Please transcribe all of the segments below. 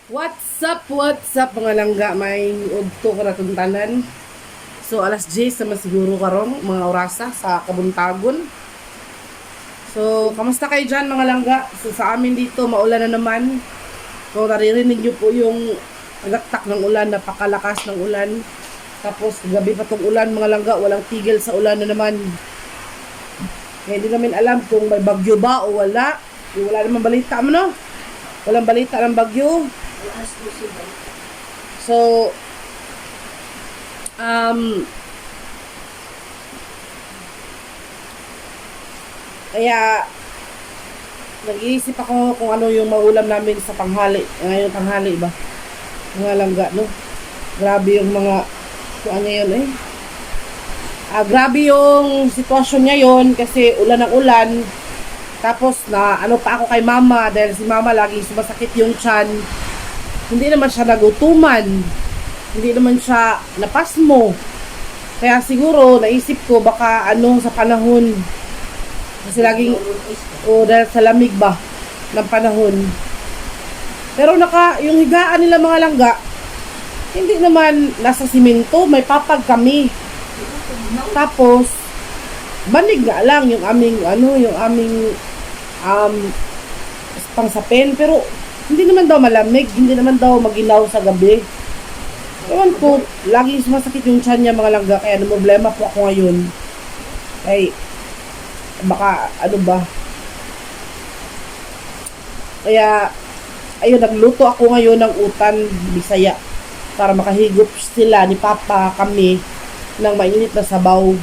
What's up mga langga, may udto ka natuntanan. So alas 10 naman siguro karong mga orasa sa Kabuntagon. So kamusta kayo dyan mga langga? So sa amin dito maulan na naman. So naririnig nyo po yung agaktak ng ulan, napakalakas ng ulan. Tapos gabi pa tong ulan mga langga, walang tigil sa ulan na naman. Kaya hindi namin alam kung may bagyo ba o wala. Wala naman balita mo no? Walang balita ng bagyo. So, kaya nag-iisip ako kung ano yung maulam namin sa tanghali. Ngayon tanghali ba? Mga langga, no? Grabe yung mga kuan ngayon eh. Grabe yung sitwasyon ngayon kasi ulan ng ulan. Tapos na ano pa ako kay mama dahil si mama lagi sumasakit yung tiyan. Hindi naman siya nagutuman. Hindi naman siya napasmo. Kaya siguro naisip ko baka ano sa panahon. Kasi laging dahil sa lamig ba ng panahon. Pero yung higaan nila mga langga, hindi naman nasa simento, may papag kami. Tapos banig nga lang yung aming pangsapin, pero hindi naman daw malamig, hindi naman daw maginaw sa gabi. Ewan ko, lagi sumasakit yung tiyan niya mga langga, kaya problema po ako ngayon. Ay, baka ano ba. Kaya, ayun, nagluto ako ngayon ng utan Bisaya para makahigop sila ni Papa kami ng mainit na sabaw.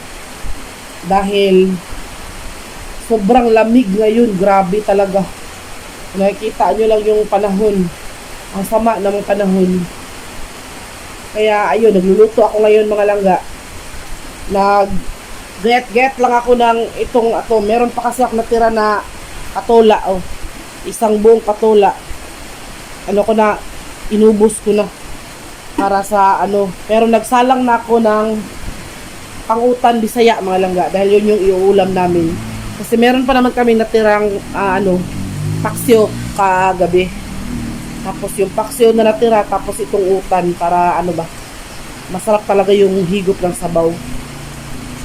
Dahil sobrang lamig ngayon, grabe talaga. Nakikita nyo lang yung panahon. Ang sama ng panahon. Kaya ayun, nagluluto ako ngayon mga langga. Get lang ako ng itong ato. Meron pa kasi ako natira na patola. Oh. Isang buong patola. Ano ko na, inubos ko na. Para sa ano. Pero nagsalang na ako ng pangutan Bisaya mga langga. Dahil yun yung iuulam namin. Kasi meron pa naman kami natirang paksyo kagabi. Tapos yung paksyo na natira, tapos itong utan para ano ba, masarap talaga yung higop ng sabaw.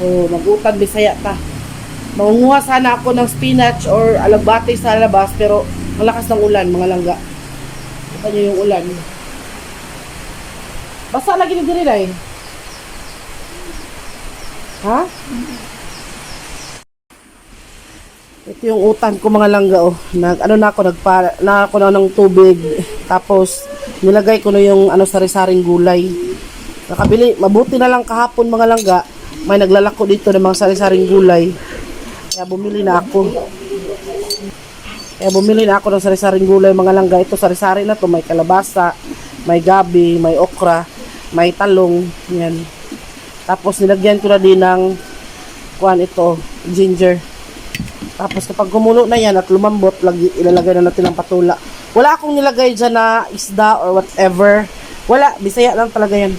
So mag-utan Bisaya ta. Mangunguha sana ako ng spinach or alagbate sa labas, pero malakas ng ulan mga langga. Kita nyo yung ulan. Basta lagi ni diri eh. Ha? Ito yung utan ko mga langga oh. Nagpa na ako na ng tubig. Tapos nilagay ko na yung sari-saring gulay. Nakabili, mabuti na lang kahapon mga langga. May naglalako dito ng mga sari-saring gulay. Kaya bumili na ako. Ng sari-saring gulay mga langga. Ito sari-sari na to, may kalabasa, may gabi, may okra, may talong, yan. Tapos nilagyan ko na din ng ginger. Tapos kapag gumulo na yan at lumambot, ilalagay na natin ng patula. Wala akong nilagay dyan na isda or whatever. Wala, Bisaya lang talaga yan.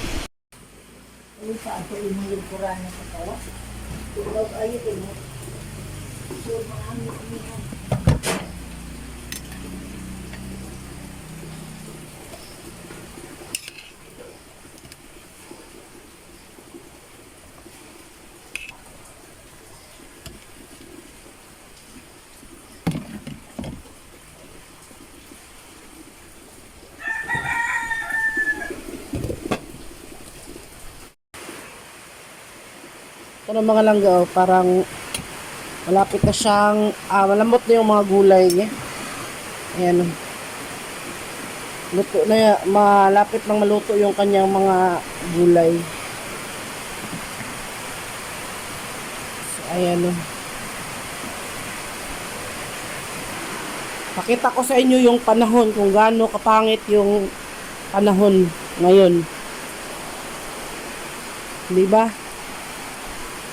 Ito na mga langga, oh, parang malapit na siyang, malambot na yung mga gulay niya. Ayan. Luto na yan, malapit nang maluto yung kanyang mga gulay. So, ayan. Oh. Pakita ko sa inyo yung panahon, kung gaano kapangit yung panahon ngayon. Diba?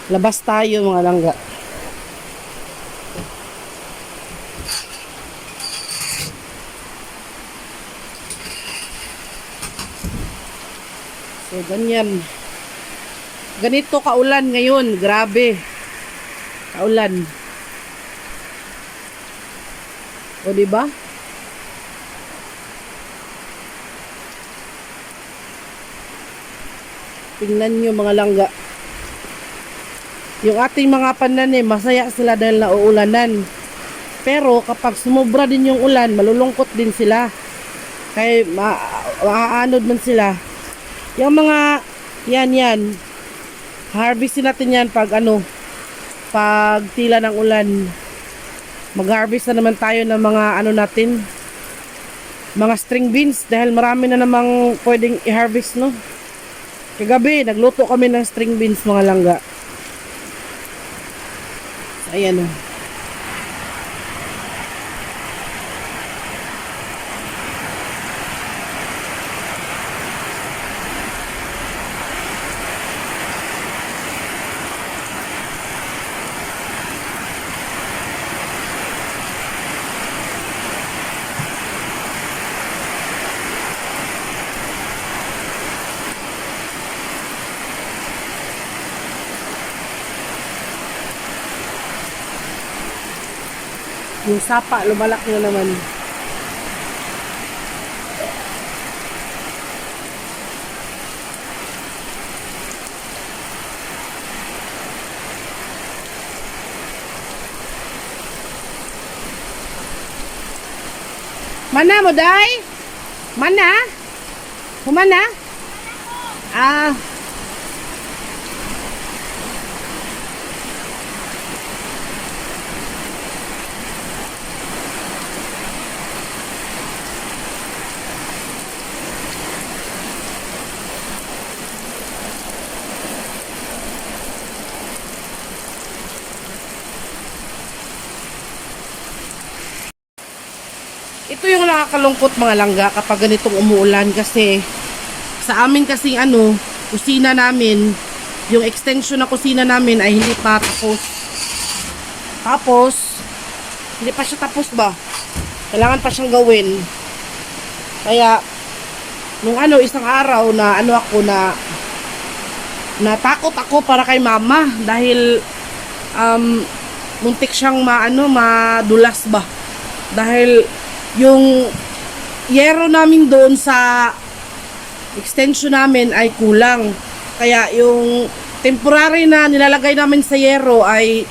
Labas tayo mga langga. So ganyan. Ganito kaulan ngayon, grabe. Kaulan. O diba? Tingnan nyo mga langga. Yung ating mga pananim, masaya sila dahil nauulanan. Pero kapag sumobra din yung ulan, malulungkot din sila. Kaya maaanod man sila. Yung mga, yan. Harvestin natin yan pag pag tila ng ulan. Mag-harvest na naman tayo ng mga natin, mga string beans dahil marami na namang pwedeng i-harvest, no? Kagabi, nagluto kami ng string beans mga langga. Ayan o. Yung sapa, lumalaki na naman. Mana mo, day? Mana? Humana? Ah. Ito yung nakakalungkot mga langga kapag ganitong umuulan kasi sa amin kasing kusina namin, yung extension na kusina namin ay hindi pa tapos. Tapos, hindi pa siya tapos ba? Kailangan pa siyang gawin. Kaya, nung isang araw na natakot ako para kay mama dahil muntik siyang madulas ba? Dahil yung yero namin doon sa extension namin ay kulang. Kaya yung temporary na nilalagay namin sa yero ay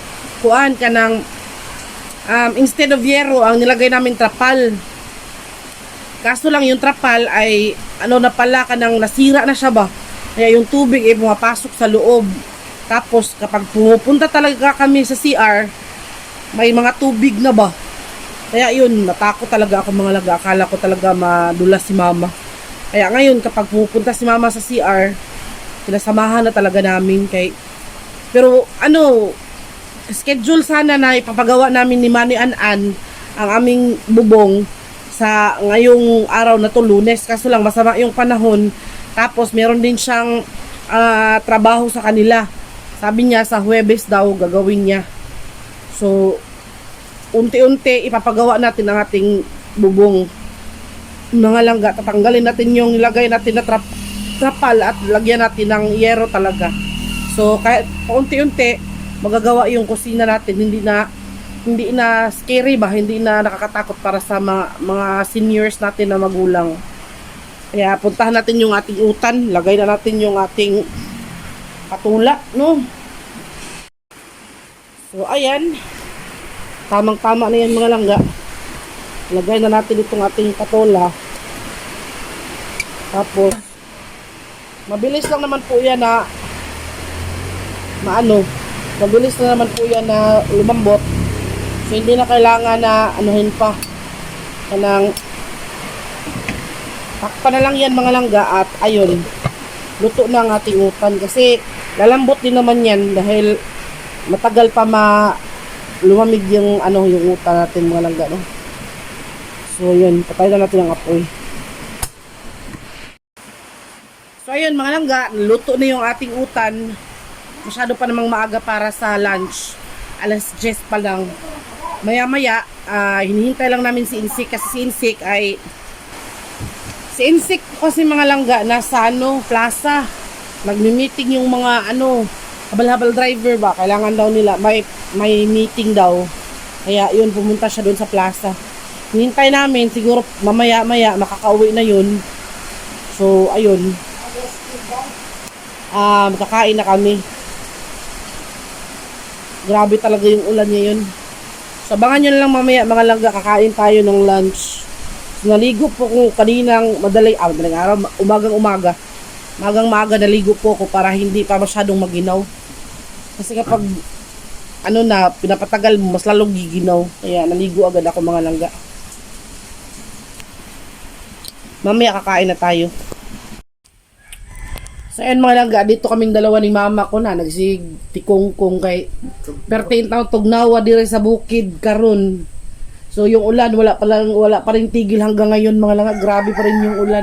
instead of yero ang nilagay namin trapal. Kaso lang yung trapal ay na pala nasira na siya ba. Kaya yung tubig ay pumapasok sa loob. Tapos kapag pumupunta talaga kami sa CR, may mga tubig na ba. Kaya yun, natakot talaga ako mga langga. Akala ko talaga madulas si mama. Kaya ngayon, kapag pupunta si mama sa CR, sinasamahan na talaga namin. Pero schedule sana na ipapagawa namin ni Manny An ang aming bubong sa ngayong araw na to, Lunes. Kaso lang, masama yung panahon. Tapos, meron din siyang trabaho sa kanila. Sabi niya, sa Huwebes daw gagawin niya. So, unti-unti ipapagawa natin ang ating bubong mga langga. Tatanggalin natin yung nilagay natin na trapal at lagyan natin ng yero talaga. So kahit unti-unti magagawa yung kusina natin, hindi na scary ba, hindi na nakakatakot para sa mga seniors natin na magulang. Kaya puntahan natin yung ating utan, lagay na natin yung ating patula, no? So ayan, tamang-tama na yan mga langga. Lagay na natin itong ating patola. Tapos, mabilis lang naman po yan mabilis na naman po yan na lumambot. So, hindi na kailangan na anuhin pa. Takpan na lang yan mga langga at ayun, luto na ang ating utan. Kasi, lalambot din naman yan dahil matagal pa lumamig yung yung utan natin mga langga, no? So yun, patay na natin ang apoy. So ayun mga langga, luto na yung ating utan. Masyado pa namang maaga para sa lunch. Alas 10 pa lang. Maya maya, hinihintay lang namin si Insik kasi si Insik kasi mga langga nasa plaza. Nagmi-meeting yung mga habal-habal driver ba, kailangan daw nila may meeting daw. Kaya yun, pumunta siya doon sa plaza. Hinintay namin, siguro mamaya-maya makakauwi na yun. So ayun. Kakain na kami. Grabe talaga yung ulan ngayon. So, abangan nyo na lang mamaya mga langga, kakain tayo ng lunch. So, naligo po ko kaninang madaling araw, umagang-umaga naligo po ko para hindi pa masyadong maginaw. Kasi kapag pinapatagal mo, mas lalong giginaw. Kaya naligo agad ako mga langga. Mamaya kakain na tayo. So ayan mga langga, dito kaming dalawa ni mama ko na nagsigtikongkong kay pertain taon tugnawa dire sa bukid karon. So yung ulan wala pa rin tigil hanggang ngayon mga langga, grabe pa rin yung ulan.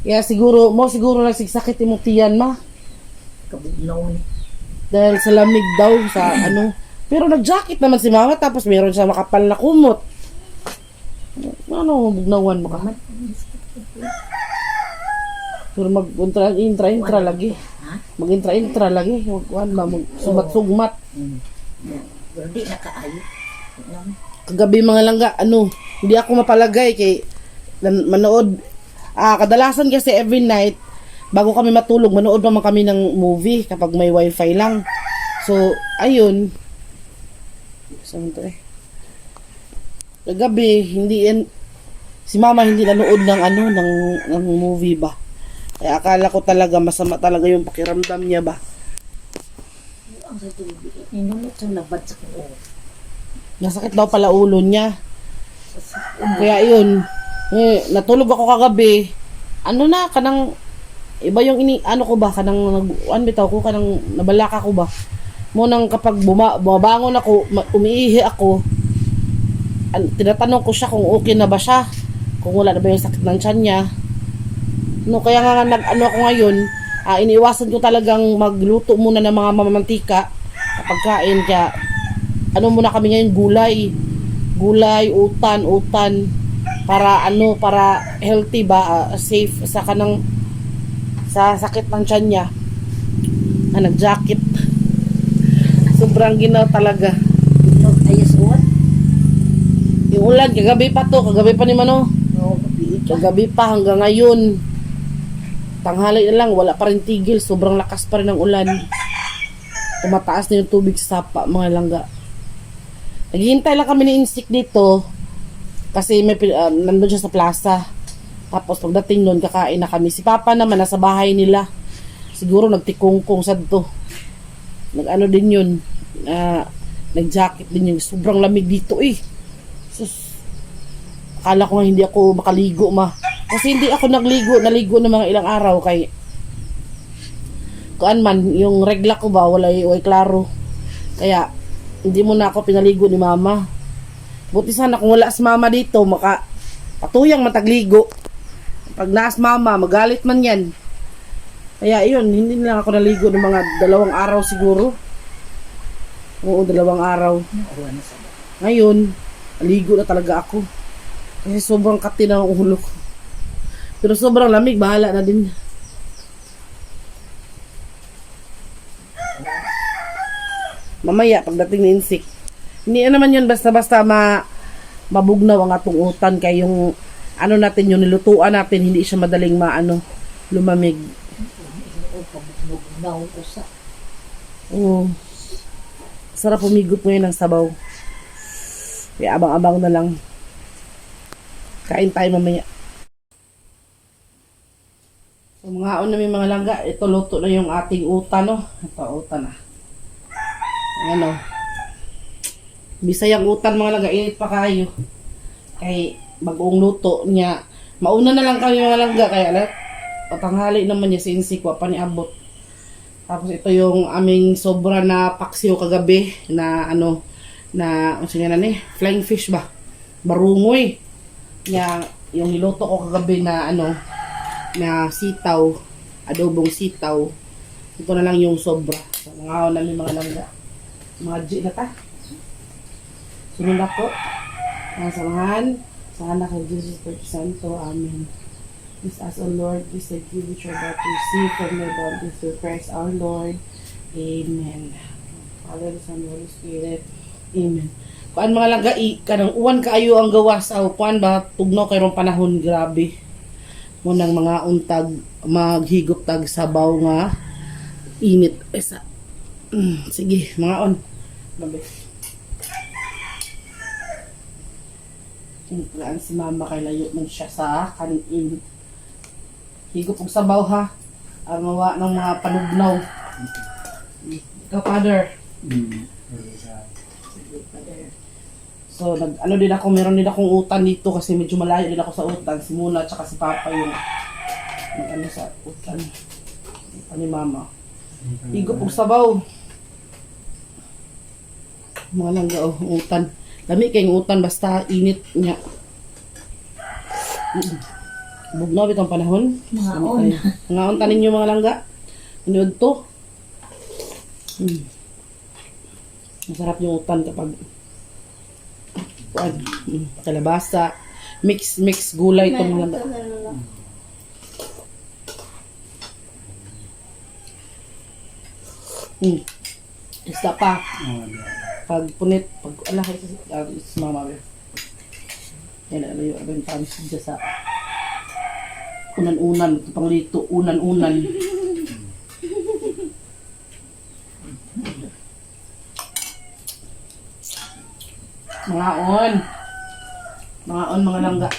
Kaya siguro nagsigsakit imong tiyan ma. Kabugnaw ni. Dahil sa lamig daw sa Pero nag-jacket naman si mama tapos meron siya makapal na kumot. Bugnawan mo ka? Pero mag-intra lagi. Mag-intra lagi. Sumat-sugmat. Hindi na kaayo. Kagabi mga langga, hindi ako mapalagay kay manood. Kadalasan kasi every night, bago kami matulog, manood naman kami ng movie kapag may wifi lang. So, ayun. Saan to eh? Kagabi, si mama hindi nanood ng movie ba. Kaya akala ko talaga masama talaga yung pakiramdam niya ba. Ang sa tubig, ninumot sa nabad sa kuo. Nasakit daw pala ulo niya. Kaya yun, natulog ako kagabi. Kanang iba yung kanang nabalaka ko ba. Munang kapag bumabangon ako, umiihi ako, tinatanong ko siya kung okay na ba siya, kung wala na ba yung sakit ng tiyan niya. Kaya nga ako ngayon, iniiwasan ko talagang magluto muna ng mga mamamantika kapag kain. Kaya muna kami ngayon, gulay, utan para healthy ba, safe sa sakit ng tiyan niya. Nag-jacket. Sobrang ginaw talaga. Ayos uwan. Yung ulan, kagabi pa ni Mano. Kagabi pa hanggang ngayon. Tanghali na lang, wala pa rin tigil. Sobrang lakas pa rin ng ulan. Tumataas na yung tubig sa sapa, mga langga. Naghihintay lang kami ni Insik dito. Kasi nandun siya sa plaza. Tapos pagdating nun, kakain na kami. Si Papa naman, nasa bahay nila. Siguro nagtikongkong sa to. Din yun. Nag-jacket din yun. Sobrang lamig dito eh. Sus. Akala ko nga hindi ako makaligo kasi hindi ako naligo ng mga ilang araw kay yung regla ko ba walay klaro. Kaya hindi mo na ako pinaligo ni mama. Buti sana kung wala si mama dito, patuyang matagligo. Pag naas mama, magalit man yan. Kaya yun, hindi na ako naligo ng mga 2 araw siguro. Oo, 2 araw. Ngayon, naligo na talaga ako. Kasi sobrang kati na ang ulo ko. Pero sobrang lamig, bahala na din. Mamaya, pagdating ni Insik. Hindi naman yun basta-basta mabugnaw ang atong utan. Kaya yung natin, yung nilutuan natin, hindi siya madaling lumamig. Oo. Sarap humigop ngayon ng sabaw. Kaya abang-abang na lang. Kain tayo mamaya. So, mga may mga langga, ito luto na yung ating utan, no? Ito, utan na. Ayan, no? Bisayang utan, mga langga, init pa kayo. Kay, bagong luto niya. Mauna na lang kami, mga langga, kaya patanghali naman niya si Insik, pa ni abot. Tapos ito yung aming sobra na paksiw kagabi, na flying fish ba? Barungoy. Yung niluto ko kagabi na na sitaw, adobong sitaw. Ito na lang yung sobra. So, namin mga langga. Mga G na ta. Sunod ako. Samahan. Sana kay Jesus Christ Santo. Amen. Please ask O Lord, please I give which are about to receive from your body through Christ our Lord. Amen. Father, Son, Holy Spirit. Amen. Kuan mga langga, kanang uwan kaayo ang gawas. Kuan ba, tugnaw kayong panahon, grabe. Munang mga untag, maghigop tag sabaw nga Init. Isa. Sige, mga on. Babe. Tingnan si mama kay layo man siya sa kanin. Higop og sabaw ha. Armawa ng mga panugnaw. Ikaw, father. So, ano din ako, meron din akong utan dito kasi medyo malayo din ako sa utan. Si Muna at saka si Papa yung ano sa utan. Ano ni Mama. Higop og sabaw. Mga langga oh, utan. Lami kayong utan basta init niya. Bugnaw bitong panahon. Mga Lami on. kayo. Mga on tanin nyo mga langga. Inuod to. Masarap yung utan kapag kalabasa. Mix gulay itong mga langga. Isda pa. Pag punit, pag alahay sa mama. Yan, ano yung panis dyan sa unan-unan, panglito, unan-unan. Mga on, mga langga.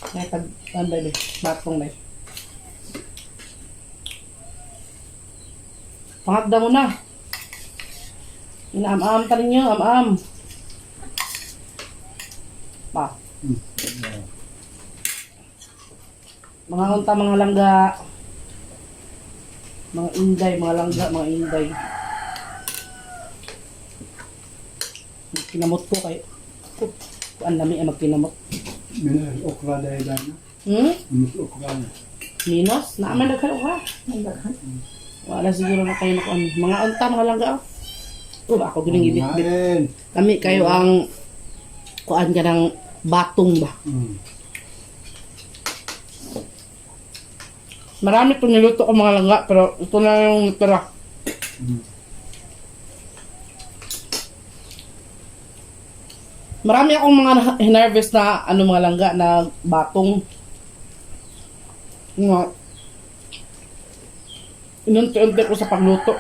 Kaya tag-anday, batong na. Pangagda mo na. Inaam-am ta ninyo, am-am. Pa. Mga unta, mga langga. Mga inday, mga langga, mga inday. Kinamot ko kayo. Kuan lami ang magkinamot. Minus okra dahil dahil na. Minus okra na. Minos? Naaman na kayo ka. Wala siguro na kayo na kuan. Mga unta, mga langga. Ako gining ibit-bit. Kumain. Kami kayo ang kuan ka ng batong ba. Marami po niluto ko mga langga, pero ito na yung natira. Marami akong mga hinarvest na mga langga na batong. Nga. Inunti-unti ko sa pagluto.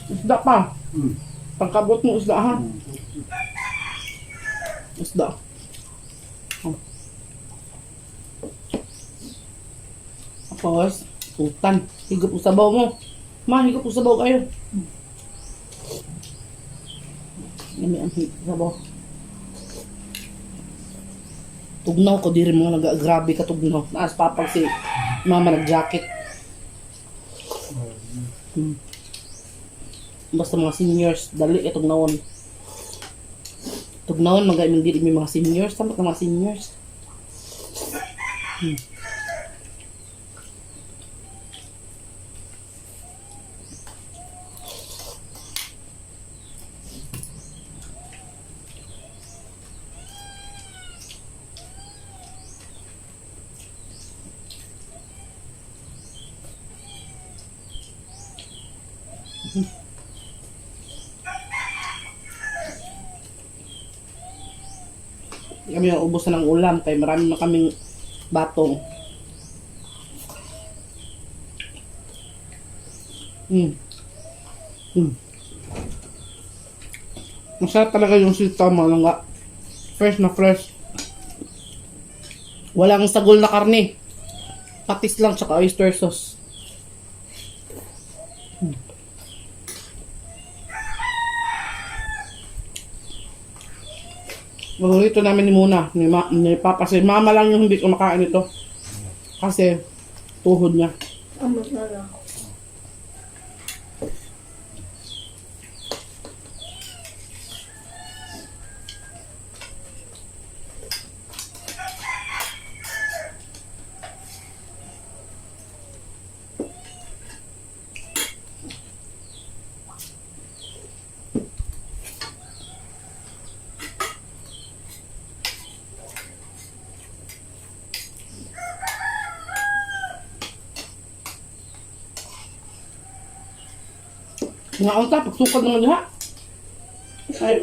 Isda pa. Pagkabot mo isda ha. Isda. Tapos, utan. Higop mo sabaw mo. Ma, higop mo sabaw kayo. Lami ang sabaw. Tugnaw ko diri mga grabe ka tugnaw. Naas papag si mama nag-jacket. Basta mga seniors, dali itong naon. Tugnawon, mag-aiming dili may mga seniors. Tamat na mga seniors. Kami ang ubos na ng ulam kaya marami na kaming batong. Masarap talaga yung sita mga langga. Fresh na fresh. Walang sagol na karne. Patis lang tsaka oyster sauce. Paborito namin ni Muna, ni Papa. Si Mama lang yung hindi kumakain ito. Kasi tuhod niya. Ang masarap. Mga unta, pagsukad naman diha. Ay.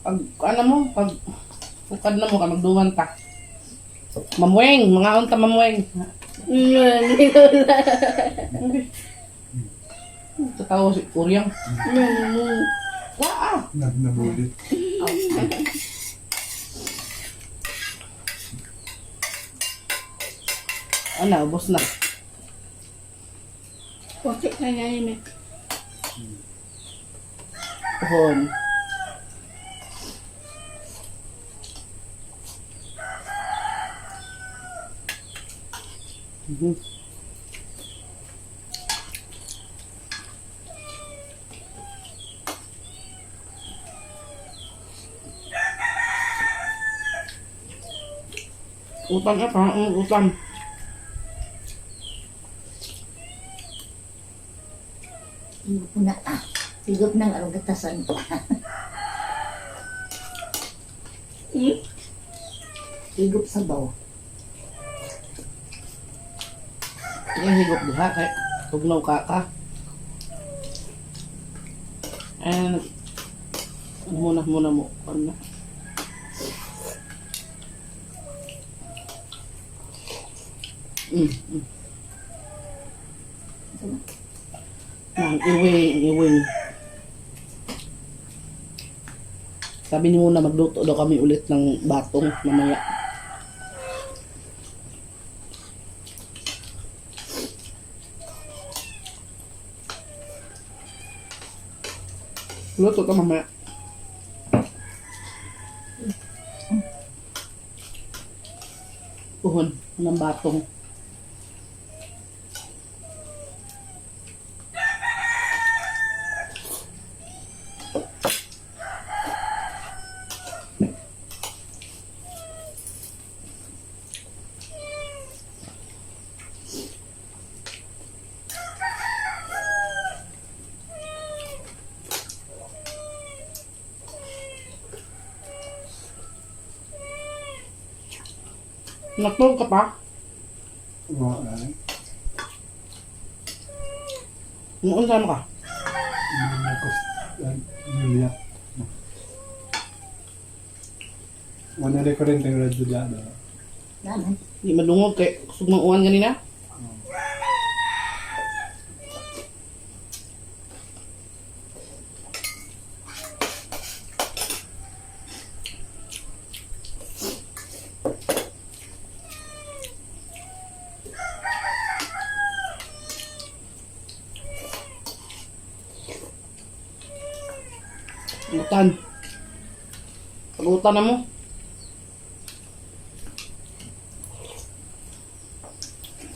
Pag, ano mo, pag sukad na mo ka, magduman ta. Mamweng, mga unta mamweng. Tatawa si Kuryang. Waa! Nabulit. Ano, ubos na. Posik na nga yun eh. Pohon. Mhm. Utan apa? Utan. Higop na ah. Higop ng arong gatasan ko. Higop sa baw. Yung higop diha kay tugnaw ka. And muna mo ano. Nang iwing. Sabi ni muna magluto daw kami ulit ng batong mamaya. Luto ka mamaya. Puhon ng batong. Natulog ka pa? Oo, ay. Noon sama ka? Julia. Wala rin ko rin tayo radyo dyan. Naman. Di madungog kay kusog mang uwan ganina. Utan. Pag-utan na mo.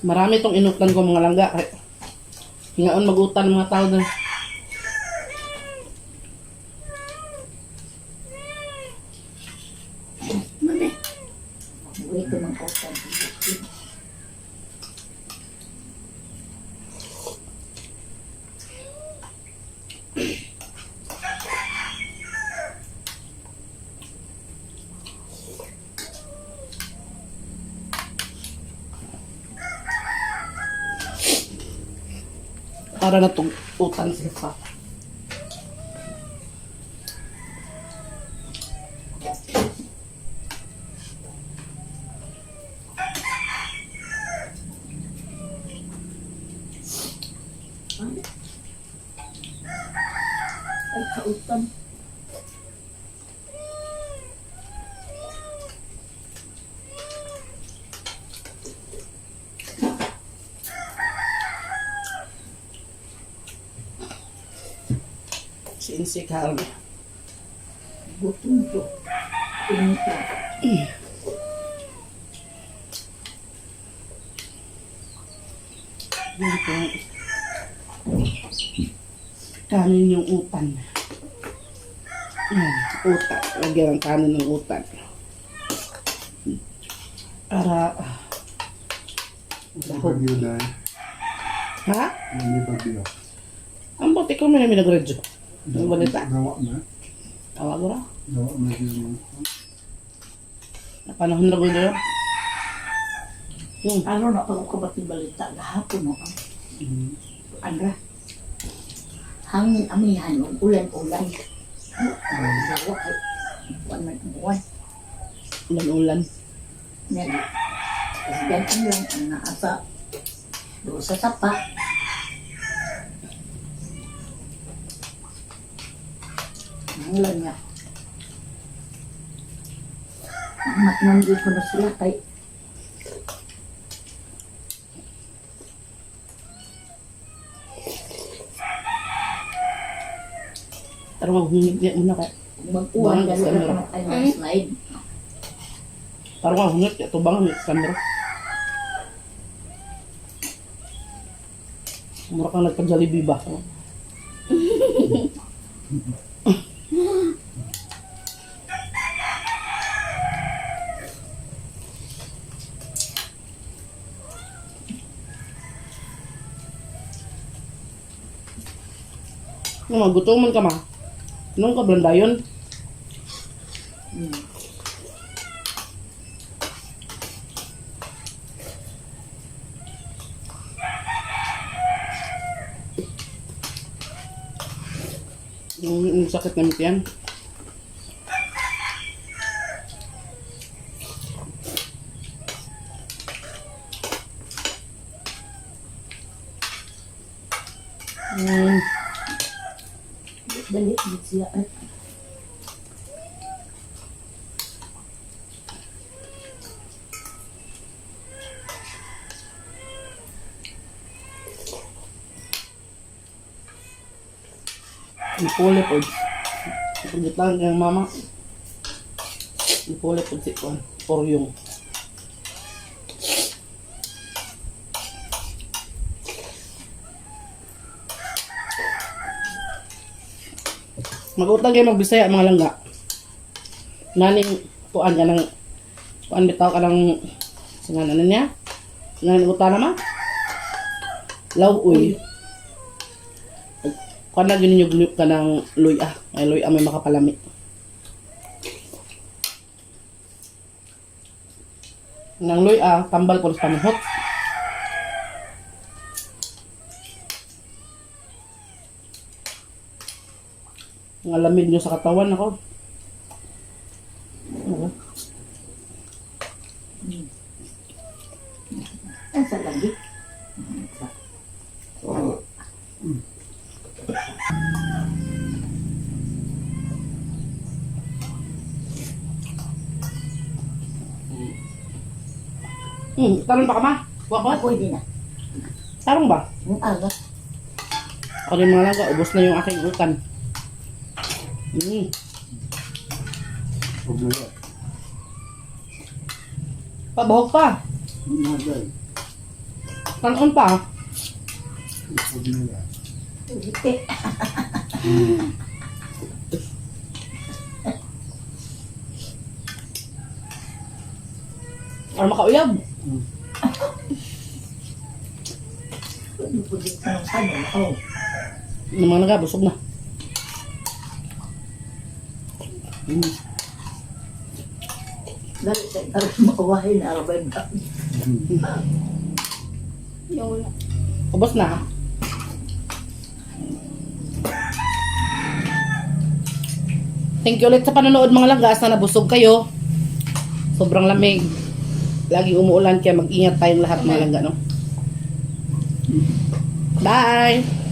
Marami tong inutan ko mga langga. Hingaon mag-utan ng mga tao doon. Mami. Wait ko mang kautan. Para na itong utan sa pa. Ay, kautan. Sinsik harap. Gutom ko. Pinita. Yan po. Kanin yung utan. Yan, utan. Lagyan ang kanin ng utan. Para May bagyo dahil. ha? May bagyo. Ang buti ko may nagradyo. Ang balita. Gawa na. Tawag ko ra. Gawa na yun. Napanahon na ko yun. Ano na pag ko ba't balita? Gahapon no? Andra. hangin amihan, ulan-ulan. Dawa ay, buwan man ang buwan. Ulan-ulan. Yan. Kasi ganun lang ang naasa doon sa sapa. Ang ulan nga. Matnandi ko na sila kay Pero maghungit niya muna ka. mag-uwan Bang, dahil camera. na kayo ng slide. Parang maghungit. Ito bang camera? Mura kang nagpa-Jollibee ba? Gutuman ka ma. Anong kablanda yun? Hmm. Yung sakit na yan. Dali, dito siya. Ay, Ipuli po. Ipagit lang kang mama. Ipuli po si Juan. Poryong. Mag-utang kayo magbisaya mga langga. Naning tuan ka ng tuan bitaw ka ng singanan niya. Singanan utana ma. Law uy. Kuan na ginunyog ka ng luya. Ay luya may makapalami. Nang luya tambal ko sa panahot. Ang lamig nyo sa katawan ako. Ano? ang sa lagi. Tarong ba ka ma? Wako? Pwede na. Tarong ba? Yung aga. Ako rin mga langga, ubos na yung aking utan. Huwag na yan. Pabahog pa. Huwag na yan. Kanon pa. Huwag na yan. Hindi. Para makauyab. Pwede po dito ng kanon. Oh. Yung mga langga, busog na. Dahil sa tarong makawahin na arabay ba? Ubos na. Thank you ulit sa panonood mga langga. Sana nabusog kayo. Sobrang lamig. Lagi umuulan kaya mag-ingat tayong lahat mga langga, no? Bye!